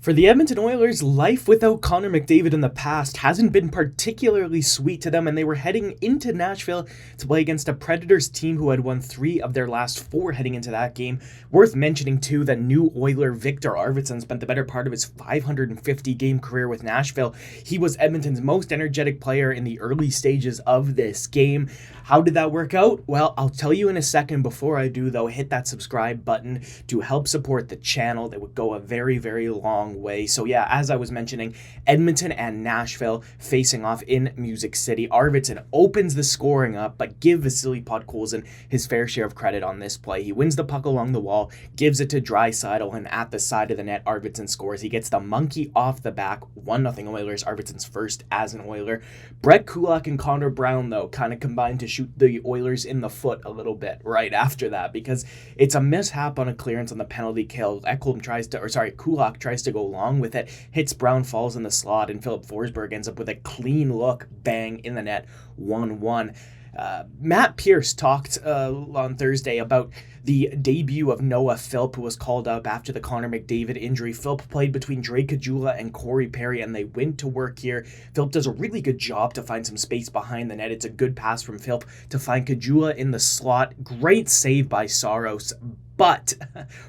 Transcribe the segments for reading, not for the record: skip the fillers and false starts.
For the Edmonton Oilers, life without Connor McDavid in the past hasn't been particularly sweet to them, and they were heading into Nashville to play against a Predators team who had won 3 of their last 4 heading into that game. Worth mentioning, too, that new Oiler Victor Arvidsson spent the better part of his 550-game career with Nashville. He was Edmonton's most energetic player in the early stages of this game. How did that work out? Well, I'll tell you in a second. Before I do, though, hit that subscribe button to help support the channel. That would go a very, very long way. So yeah, as I was mentioning, Edmonton and Nashville facing off in Music City. Arvidsson opens the scoring up, but give Vasily Podkolzin his fair share of credit on this play. He wins the puck along the wall, gives it to Draisaitl, and at the side of the net, Arvidsson scores. He gets the monkey off the back, 1-0 Oilers, Arvidsson's first as an Oiler. Brett Kulak and Connor Brown, though, kind of combined to shoot the Oilers in the foot a little bit right after that, because it's a mishap on a clearance on the penalty kill. Kulak tries to go long with it, hits Brown, falls in the slot, and Philip Forsberg ends up with a clean look, bang, in the net, 1-1. Matt Pierce talked on Thursday about the debut of Noah Philp, who was called up after the Connor McDavid injury. Philp played between Drake Caggiula and Corey Perry, and they went to work here. Philp does a really good job to find some space behind the net. It's a good pass from Philp to find Caggiula in the slot. Great save by Saros. But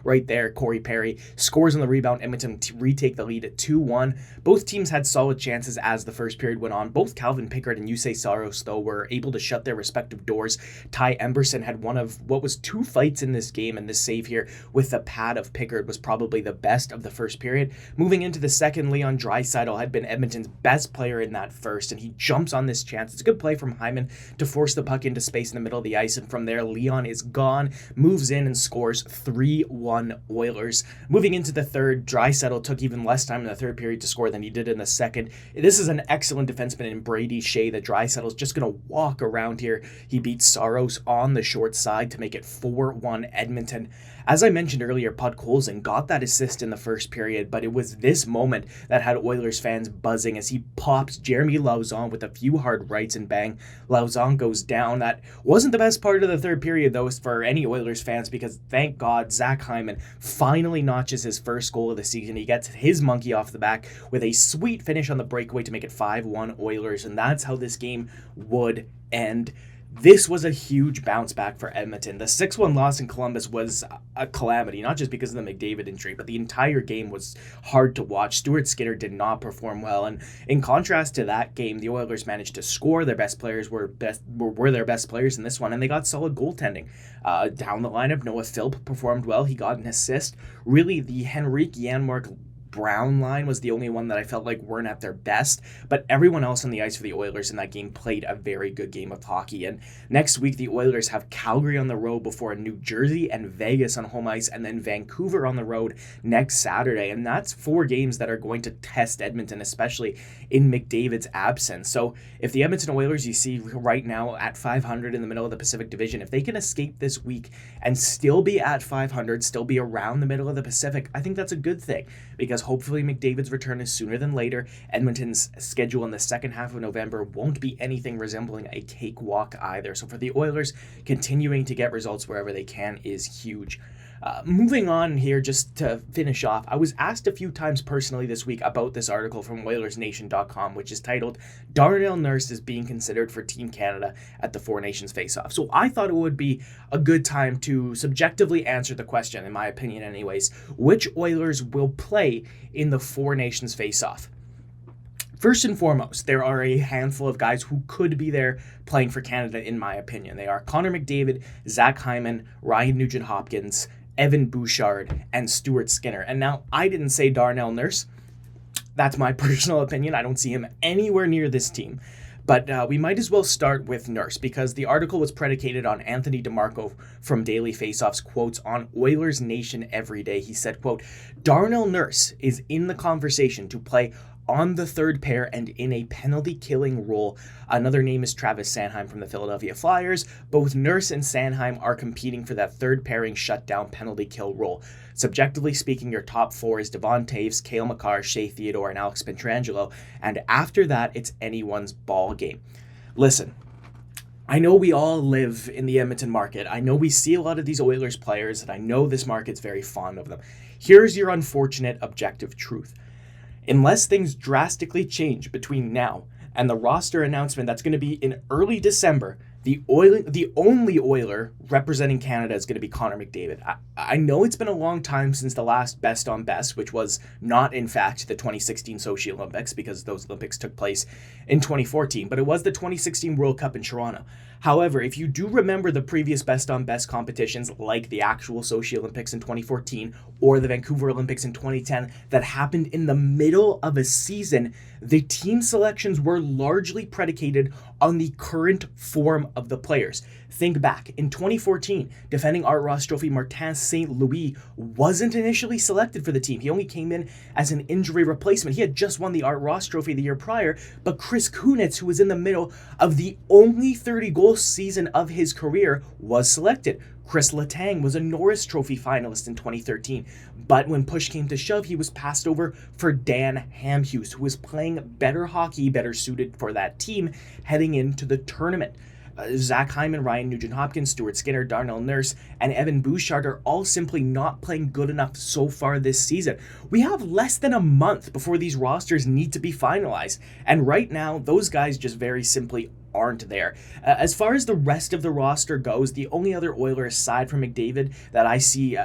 right there, Corey Perry scores on the rebound. Edmonton retake the lead at 2-1. Both teams had solid chances as the first period went on. Both Calvin Pickard and Jussi Saros, though, were able to shut their respective doors. Ty Emberson had one of what was 2 fights in this game, and this save here with the pad of Pickard was probably the best of the first period. Moving into the second, Leon Draisaitl had been Edmonton's best player in that first, and he jumps on this chance. It's a good play from Hyman to force the puck into space in the middle of the ice, and from there, Leon is gone, moves in and scores 3-1 Oilers. Moving into the third, Draisaitl took even less time in the third period to score than he did in the second. This is an excellent defenseman in Brady Shea that Draisaitl's just going to walk around here. He beats Saros on the short side to make it 4-1 Edmonton. As I mentioned earlier, Podkolzin got that assist in the first period, but it was this moment that had Oilers fans buzzing as he pops Jeremy Lauzon with a few hard rights, and bang, Lauzon goes down. That wasn't the best part of the third period, though, for any Oilers fans, because thank God Zach Hyman finally notches his first goal of the season. He gets his monkey off the back with a sweet finish on the breakaway to make it 5-1 Oilers, and that's how this game would end. This was a huge bounce back for Edmonton. The 6-1 loss in Columbus was a calamity, not just because of the McDavid injury, but the entire game was hard to watch. Stuart Skinner did not perform well, and in contrast to that game, the Oilers managed to score. Their best players were their best players in this one, and they got solid goaltending. Down the lineup, Noah Philp performed well. He got an assist. Really, the Henrique Janmark Brown line was the only one that I felt like weren't at their best, but everyone else on the ice for the Oilers in that game played a very good game of hockey. And next week, the Oilers have Calgary on the road before New Jersey and Vegas on home ice, and then Vancouver on the road next Saturday. And that's 4 games that are going to test Edmonton, especially in McDavid's absence. So if the Edmonton Oilers, you see right now at 500 in the middle of the Pacific Division, if they can escape this week and still be at 500, still be around the middle of the Pacific, I think that's a good thing, because hopefully McDavid's return is sooner than later. Edmonton's schedule in the second half of November won't be anything resembling a cakewalk either. So for the Oilers, continuing to get results wherever they can is huge. Moving on here, just to finish off, I was asked a few times personally this week about this article from OilersNation.com, which is titled, Darnell Nurse is being considered for Team Canada at the Four Nations Face-Off. So I thought it would be a good time to subjectively answer the question, in my opinion anyways, which Oilers will play in the Four Nations Face-Off? First and foremost, there are a handful of guys who could be there playing for Canada, in my opinion. They are Connor McDavid, Zach Hyman, Ryan Nugent-Hopkins, Evan Bouchard, and Stuart Skinner. And now, I didn't say Darnell Nurse. That's my personal opinion. I don't see him anywhere near this team. But we might as well start with Nurse, because the article was predicated on Anthony DeMarco from Daily Faceoff's quotes on Oilers Nation every day. He said, quote, Darnell Nurse is in the conversation to play on the third pair and in a penalty-killing role. Another name is Travis Sanheim from the Philadelphia Flyers. Both Nurse and Sanheim are competing for that third pairing shutdown penalty-kill role. Subjectively speaking, your top 4 is Devon Taves, Cale Makar, Shea Theodore, and Alex Pietrangelo. And after that, it's anyone's ball game. Listen, I know we all live in the Edmonton market. I know we see a lot of these Oilers players, and I know this market's very fond of them. Here's your unfortunate objective truth. Unless things drastically change between now and the roster announcement that's going to be in early December, the only Oiler representing Canada is going to be Connor McDavid. I know it's been a long time since the last best on best, which was not, in fact, the 2016 Sochi Olympics, because those Olympics took place in 2014, but it was the 2016 World Cup in Toronto. However, if you do remember the previous best on best competitions, like the actual Sochi Olympics in 2014 or the Vancouver Olympics in 2010 that happened in the middle of a season, the team selections were largely predicated on the current form of the players. Think back, in 2014, defending Art Ross Trophy Martin St. Louis wasn't initially selected for the team. He only came in as an injury replacement. He had just won the Art Ross Trophy the year prior, but Chris Kunitz, who was in the middle of the only 30-goal season of his career, was selected. Chris Letang was a Norris Trophy finalist in 2013, but when push came to shove, he was passed over for Dan Hamhuis, who was playing better hockey, better suited for that team heading into the tournament. Zach Hyman, Ryan Nugent-Hopkins, Stuart Skinner, Darnell Nurse, and Evan Bouchard are all simply not playing good enough so far this season. We have less than a month before these rosters need to be finalized, and right now, those guys just very simply aren't there. As far as the rest of the roster goes, the only other Oiler aside from McDavid that I see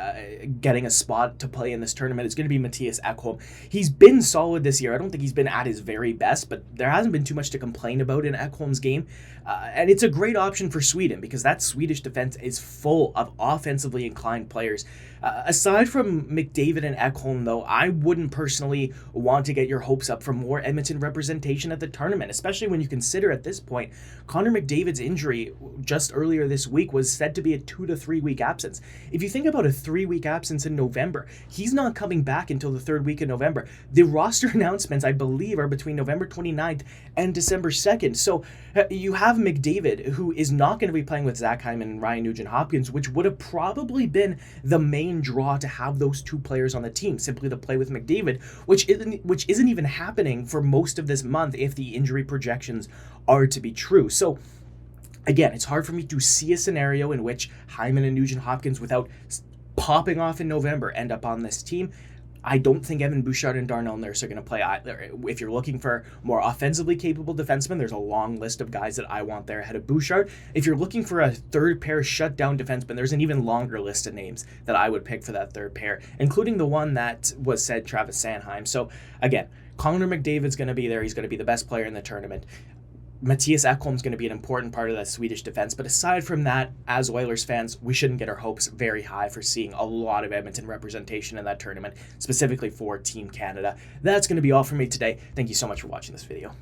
getting a spot to play in this tournament is going to be Mattias Ekholm. He's been solid this year. I don't think he's been at his very best, but there hasn't been too much to complain about in Ekholm's game. And it's a great option for Sweden because that Swedish defense is full of offensively inclined players. Aside from McDavid and Ekholm, though, I wouldn't personally want to get your hopes up for more Edmonton representation at the tournament, especially when you consider at this point Connor McDavid's injury just earlier this week was said to be a 2 to 3 week absence. If you think about a 3-week absence in November, he's not coming back until the 3rd week in November. The roster announcements, I believe, are between November 29th and December 2nd. So you have McDavid, who is not going to be playing with Zach Hyman and Ryan Nugent-Hopkins, which would have probably been the main draw to have those two players on the team, simply to play with McDavid, which isn't even happening for most of this month if the injury projections are to be true. So again, it's hard for me to see a scenario in which Hyman and Nugent-Hopkins, without popping off in November, end up on this team. I don't think Evan Bouchard and Darnell Nurse are going to play either. If you're looking for more offensively capable defensemen, there's a long list of guys that I want there ahead of Bouchard. If you're looking for a third pair shutdown defenseman, there's an even longer list of names that I would pick for that third pair, including the one that was said, Travis Sanheim. So again, Connor McDavid's going to be there. He's going to be the best player in the tournament. Mattias Ekholm is going to be an important part of that Swedish defense, but aside from that, as Oilers fans, we shouldn't get our hopes very high for seeing a lot of Edmonton representation in that tournament, specifically for Team Canada. That's going to be all for me today. Thank you so much for watching this video.